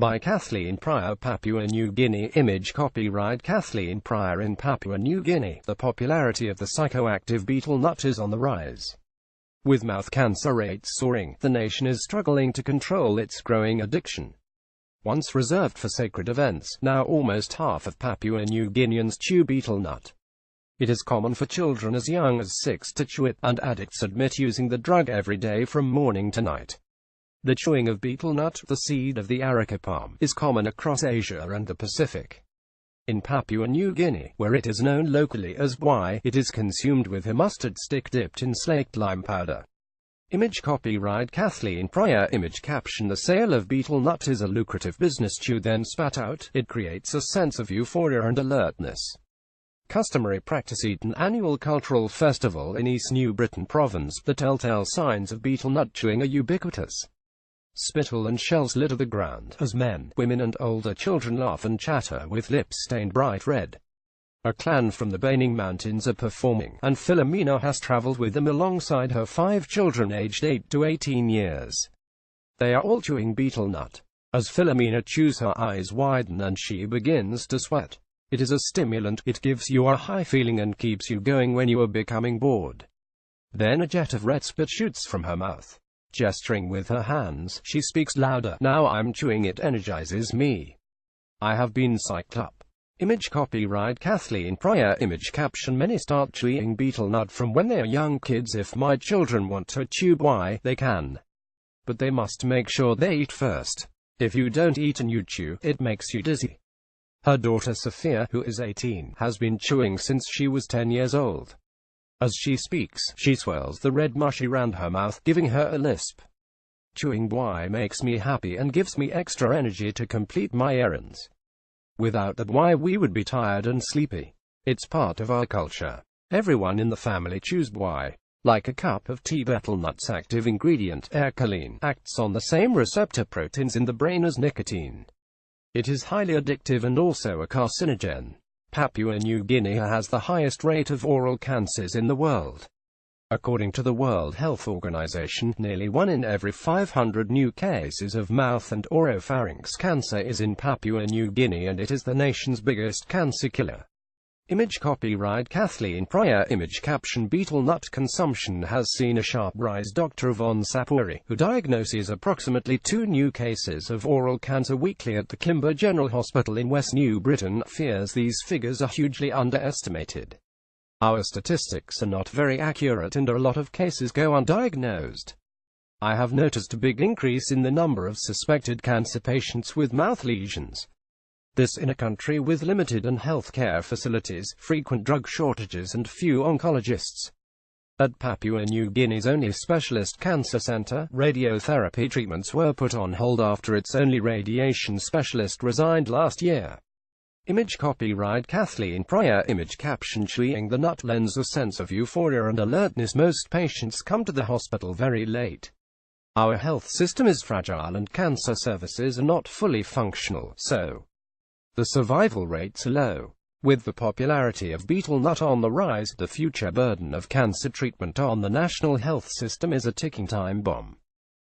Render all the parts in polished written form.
By Kathleen Pryor, Papua New Guinea. Image copyright Kathleen Pryor. In Papua New Guinea, the popularity of the psychoactive betel nut is on the rise. With mouth cancer rates soaring, the nation is struggling to control its growing addiction. Once reserved for sacred events, now almost half of Papua New Guineans chew betel nut. It is common for children as young as 6 to chew it, and addicts admit using the drug every day from morning to night. The chewing of betel nut, the seed of the areca palm, is common across Asia and the Pacific. In Papua New Guinea, where it is known locally as bwai, it is consumed with a mustard stick dipped in slaked lime powder. Image copyright Kathleen Pryor. Image caption: the sale of betel nut is a lucrative business. Chew then spat out. It creates a sense of euphoria and alertness. Customary practice. At an annual cultural festival in East New Britain Province, the telltale signs of betel nut chewing are ubiquitous. Spittle and shells litter the ground, as men, women and older children laugh and chatter with lips stained bright red. A clan from the Baining Mountains are performing, and Philomena has traveled with them alongside her 5 children aged 8 to 18 years. They are all chewing betel nut. As Philomena chews, her eyes widen and she begins to sweat. It is a stimulant. It gives you a high feeling and keeps you going when you are becoming bored. Then a jet of red spit shoots from her mouth. Gesturing with her hands, she speaks louder. Now I'm chewing. It energizes me. I have been psyched up. Image copyright Kathleen Pryor. Image caption: many start chewing betel nut from when they are young kids. If my children want to chew bwai, they can. But they must make sure they eat first. If you don't eat and you chew, it makes you dizzy. Her daughter Sophia, who is 18, has been chewing since she was 10 years old. As she speaks, she swirls the red mush around her mouth, giving her a lisp. Chewing bwai makes me happy and gives me extra energy to complete my errands. Without that bwai we would be tired and sleepy. It's part of our culture. Everyone in the family chews bwai. Like a cup of tea, betel nut's active ingredient, ercaline, acts on the same receptor proteins in the brain as nicotine. It is highly addictive and also a carcinogen. Papua New Guinea has the highest rate of oral cancers in the world. According to the World Health Organization, nearly 1 in every 500 new cases of mouth and oropharynx cancer is in Papua New Guinea, and it is the nation's biggest cancer killer. Image copyright Kathleen Pryor. Image caption: betel nut consumption has seen a sharp rise. Dr. Yvonne Sapuri, who diagnoses approximately 2 new cases of oral cancer weekly at the Kimber General Hospital in West New Britain, fears these figures are hugely underestimated. Our statistics are not very accurate and a lot of cases go undiagnosed. I have noticed a big increase in the number of suspected cancer patients with mouth lesions. This in a country with limited healthcare facilities, frequent drug shortages and few oncologists. At Papua New Guinea's only specialist cancer center, radiotherapy treatments were put on hold after its only radiation specialist resigned last year. Image copyright Kathleen Pryor. Image caption: chewing the nut lends a sense of euphoria and alertness. Most patients come to the hospital very late. Our health system is fragile and cancer services are not fully functional, so the survival rates are low. With the popularity of betel nut on the rise, the future burden of cancer treatment on the national health system is a ticking time bomb.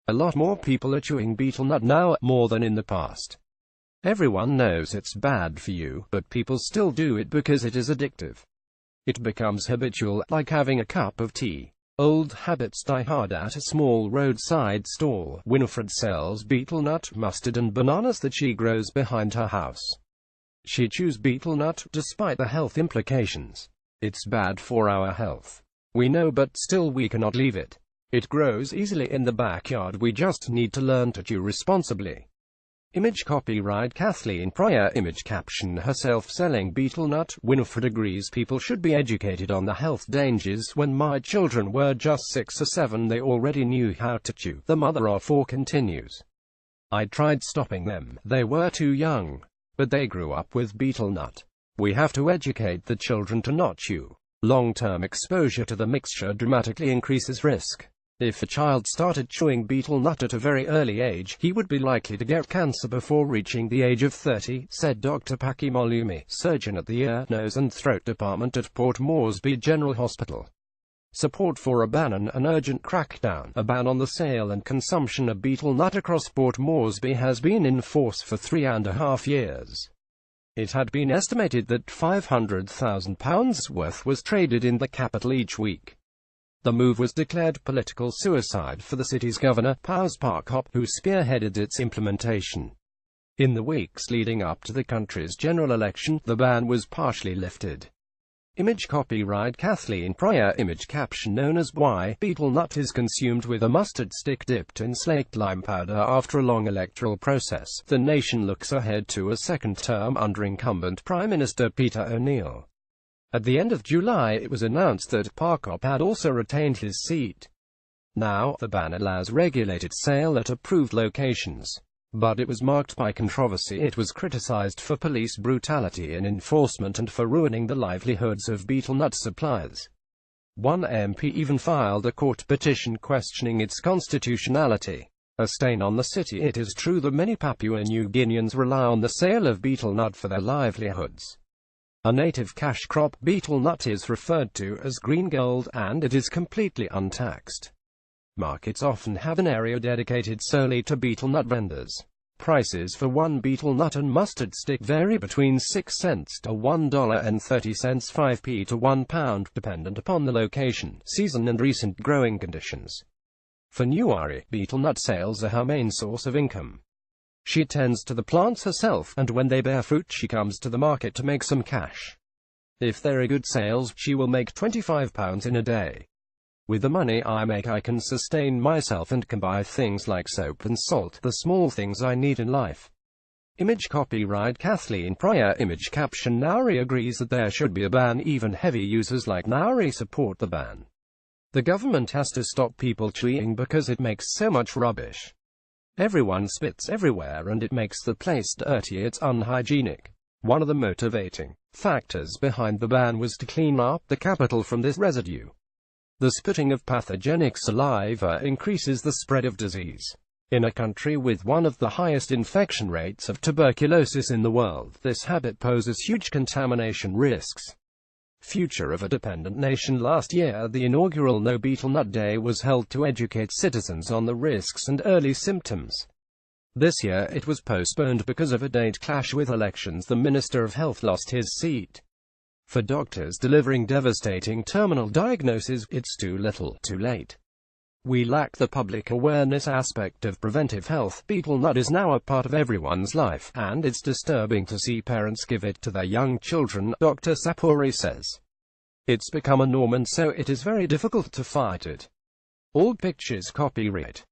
A lot more people are chewing betel nut now, more than in the past. Everyone knows it's bad for you, but people still do it because it is addictive. It becomes habitual, like having a cup of tea. Old habits die hard. At a small roadside stall, Winifred sells betel nut, mustard and bananas that she grows behind her house. She chews betel nut, despite the health implications. It's bad for our health. We know, but still we cannot leave it. It grows easily in the backyard. We just need to learn to chew responsibly. Image copyright Kathleen Pryor. Image caption: herself selling betel nut. Winifred agrees people should be educated on the health dangers. When my children were just 6 or 7, they already knew how to chew. The mother of 4 continues. I tried stopping them. They were too young. But they grew up with betel nut. We have to educate the children to not chew. Long-term exposure to the mixture dramatically increases risk. If a child started chewing betel nut at a very early age, he would be likely to get cancer before reaching the age of 30, said Dr. Paki Molumi, surgeon at the Ear, Nose and Throat Department at Port Moresby General Hospital. Support for a ban and an urgent crackdown. A ban on the sale and consumption of betel nut across Port Moresby has been in force for 3.5 years. It had been estimated that £500,000 worth was traded in the capital each week. The move was declared political suicide for the city's governor, Piers Parkop, who spearheaded its implementation. In the weeks leading up to the country's general election, the ban was partially lifted. Image copyright Kathleen Pryor. Image caption known as Why Betel Nut is consumed with a mustard stick dipped in slaked lime powder after a long electoral process. The nation looks ahead to a second term under incumbent Prime Minister Peter O'Neill. At the end of July, it was announced that Parkop had also retained his seat. Now, the ban allows regulated sale at approved locations. But it was marked by controversy. It was criticized for police brutality in enforcement and for ruining the livelihoods of betel nut suppliers. One MP even filed a court petition questioning its constitutionality. A stain on the city. It is true that many Papua New Guineans rely on the sale of betel nut for their livelihoods. A native cash crop, betel nut is referred to as green gold, and it is completely untaxed. Markets often have an area dedicated solely to betel nut vendors. Prices for one betel nut and mustard stick vary between 6 cents to $1.30, 5p to £1, dependent upon the location, season and recent growing conditions. For Nuari, betel nut sales are her main source of income. She tends to the plants herself, and when they bear fruit she comes to the market to make some cash. If there are good sales, she will make £25 in a day. With the money I make I can sustain myself and can buy things like soap and salt, the small things I need in life. Image copyright Kathleen Pryor. Image caption Nauri agrees that there should be a ban. Even heavy users like Nauri support the ban. The government has to stop people chewing because it makes so much rubbish. Everyone spits everywhere and it makes the place dirty. It's unhygienic. One of the motivating factors behind the ban was to clean up the capital from this residue. The spitting of pathogenic saliva increases the spread of disease. In a country with one of the highest infection rates of tuberculosis in the world, this habit poses huge contamination risks. Future of a dependent nation. Last year, the inaugural No Betel Nut Day was held to educate citizens on the risks and early symptoms. This year, it was postponed because of a date clash with elections. The Minister of Health lost his seat. For doctors delivering devastating terminal diagnoses, it's too little, too late. We lack the public awareness aspect of preventive health. Betel nut is now a part of everyone's life, and it's disturbing to see parents give it to their young children, Dr. Sapuri says. It's become a norm and so it is very difficult to fight it. All pictures copyright.